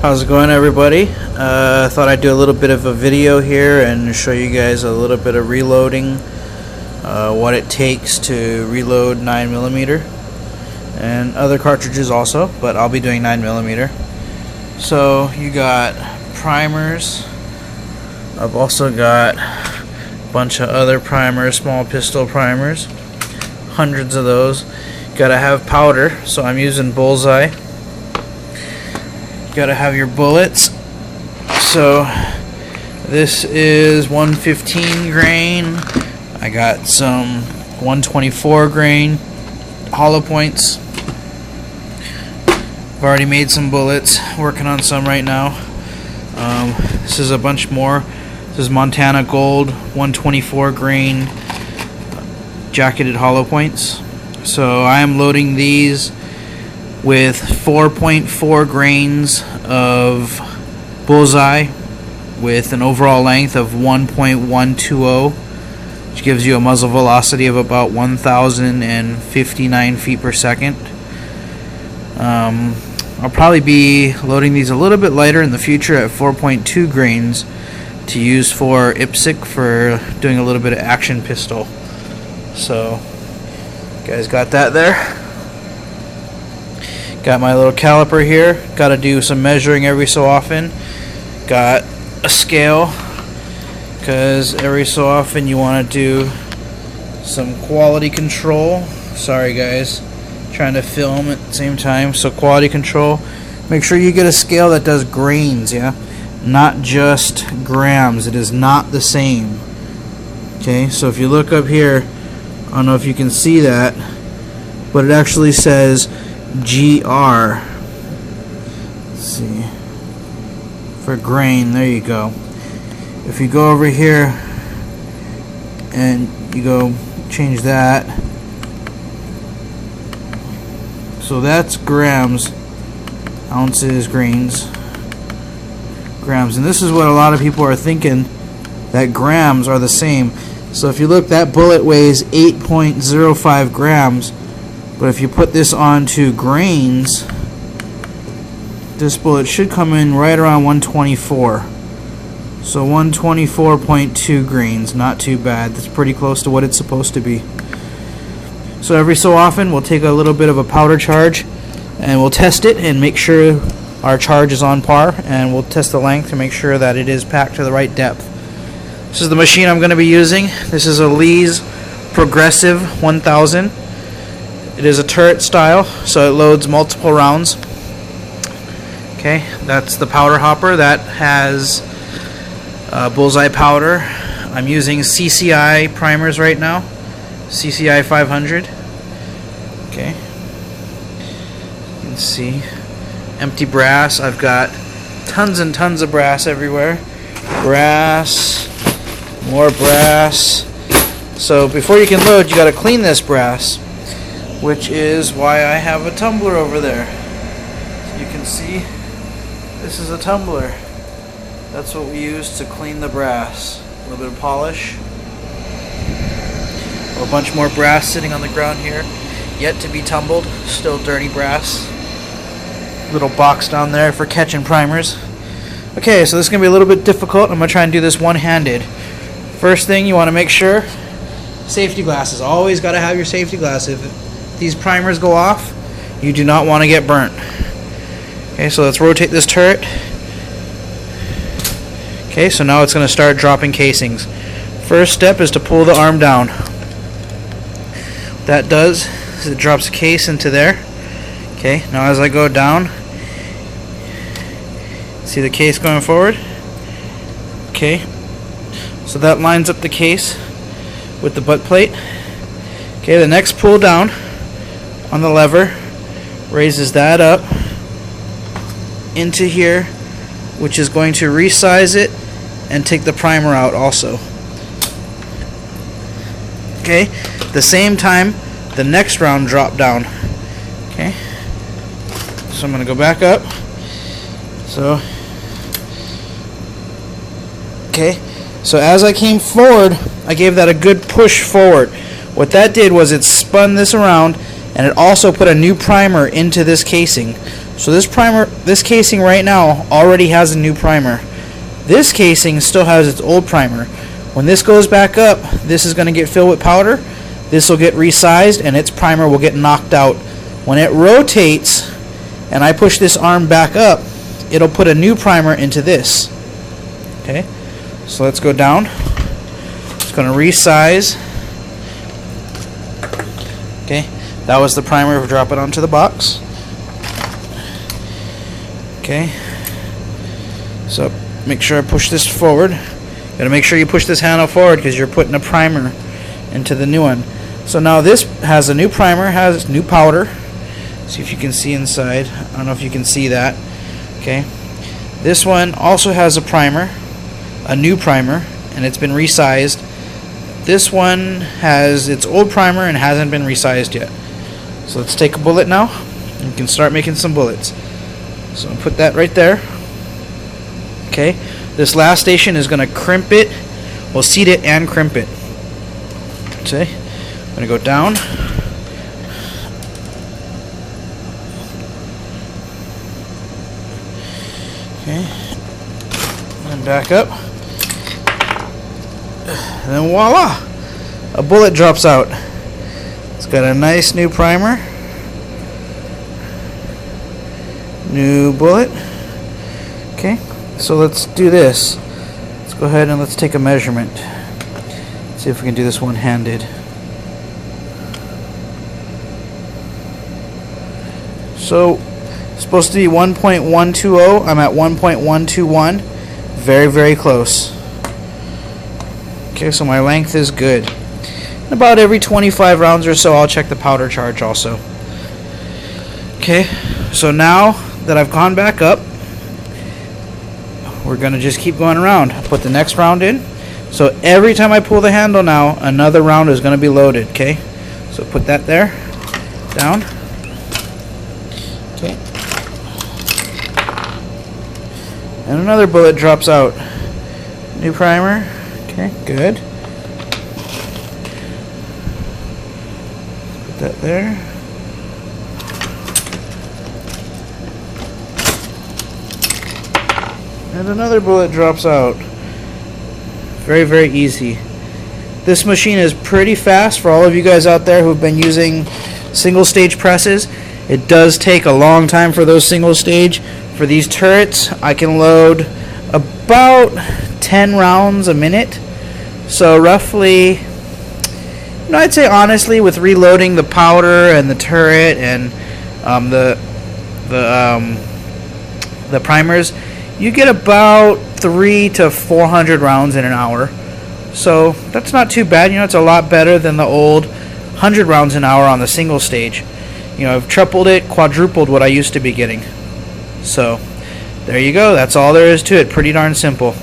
How's it going, everybody? Thought I'd do a little bit of a video here and show you guys a little bit of reloading, what it takes to reload 9mm and other cartridges also, but I'll be doing 9mm. So you got primers. I've also got a bunch of other primers, small pistol primers, hundreds of those. Gotta have powder, so I'm using Bullseye. Gotta have your bullets. So this is 115 grain. I got some 124 grain hollow points. I've already made some bullets, working on some right now. This is a bunch more. This is Montana Gold 124 grain jacketed hollow points. So I am loading these with 4.4 grains of Bullseye with an overall length of 1.120, which gives you a muzzle velocity of about 1,059 feet per second. I'll probably be loading these a little bit lighter in the future at 4.2 grains to use for IPSC for doing a little bit of action pistol. So, you guys got that there. Got my little caliper here. Got to do some measuring every so often. Got a scale because every so often you want to do some quality control. Sorry guys, trying to film at the same time. So quality control. Make sure you get a scale that does grains, yeah, not just grams. It is not the same. Okay, so if you look up here, I don't know if you can see that, but it actually says GR. Let's see, for grain. There you go. If you go over here and you go change that, so that's grams, ounces, grains, grams. And this is what a lot of people are thinking, that grams are the same. So if you look, that bullet weighs 8.05 grams. But if you put this onto grains, this bullet should come in right around 124. So 124.2 grains, not too bad. That's pretty close to what it's supposed to be. So every so often we'll take a little bit of a powder charge and we'll test it and make sure our charge is on par, and we'll test the length to make sure that it is packed to the right depth. This is the machine I'm going to be using. This is a Lee's Progressive 1000. It is a turret style, so it loads multiple rounds. Okay, that's the powder hopper. That has Bullseye powder. I'm using CCI primers right now. CCI 500. Okay. You can see. Empty brass. I've got tons and tons of brass everywhere. Brass. More brass. So before you can load, you got to clean this brass, which is why I have a tumbler over there. So you can see, this is a tumbler. That's what we use to clean the brass. A little bit of polish. A bunch more brass sitting on the ground here, yet to be tumbled. Still dirty brass. Little box down there for catching primers. Okay, so this is going to be a little bit difficult. I'm going to try and do this one-handed. First thing, you want to make sure, safety glasses. Always got to have your safety glasses. If these primers go off, you do not want to get burnt. Okay, so let's rotate this turret. Okay, so now it's going to start dropping casings. First step is to pull the arm down. What that does is it drops a case into there. Okay, now as I go down, see the case going forward? Okay, so that lines up the case with the butt plate. Okay, the next pull down on the lever raises that up into here, which is going to resize it and take the primer out also. Okay, at the same time the next round drop down. Okay, so I'm going to go back up. So okay, so as I came forward, I gave that a good push forward. What that did was it spun this around and it also put a new primer into this casing. So this casing right now already has a new primer. This casing still has its old primer. When this goes back up, this is going to get filled with powder. This will get resized and its primer will get knocked out. When it rotates and I push this arm back up, it'll put a new primer into this. Okay, so let's go down. It's going to resize. Okay, that was the primer. We'll drop it onto the box. Okay, so make sure I push this forward. You gotta make sure you push this handle forward because you're putting a primer into the new one. So now this has a new primer, has new powder. See if you can see inside. I don't know if you can see that. Okay, this one also has a primer, a new primer, and it's been resized. This one has its old primer and hasn't been resized yet. So let's take a bullet now and we can start making some bullets. So I'll put that right there. Okay, this last station is going to crimp it. We'll seat it and crimp it. Okay, I'm going to go down. Okay, and back up. And then voila! A bullet drops out. It's got a nice new primer. New bullet. Okay, so let's do this. Let's go ahead and let's take a measurement. Let's see if we can do this one-handed. So, it's supposed to be 1.120. I'm at 1.121. Very, very close. Okay, so my length is good. About every 25 rounds or so, I'll check the powder charge also. Okay, so now that I've gone back up, we're going to just keep going around. Put the next round in. So every time I pull the handle now, another round is going to be loaded. Okay, so put that there, down. Okay, and another bullet drops out. New primer. Okay, good. Put that there. And another bullet drops out. Very, very easy. This machine is pretty fast for all of you guys out there who've been using single stage presses. It does take a long time for those single stage. For these turrets, I can load about 10 rounds a minute. So roughly, I'd say honestly, with reloading the powder and the turret and the primers, you get about 300 to 400 rounds in an hour. So that's not too bad. It's a lot better than the old 100 rounds an hour on the single stage. I've tripled it, quadrupled what I used to be getting. So there you go. That's all there is to it. Pretty darn simple.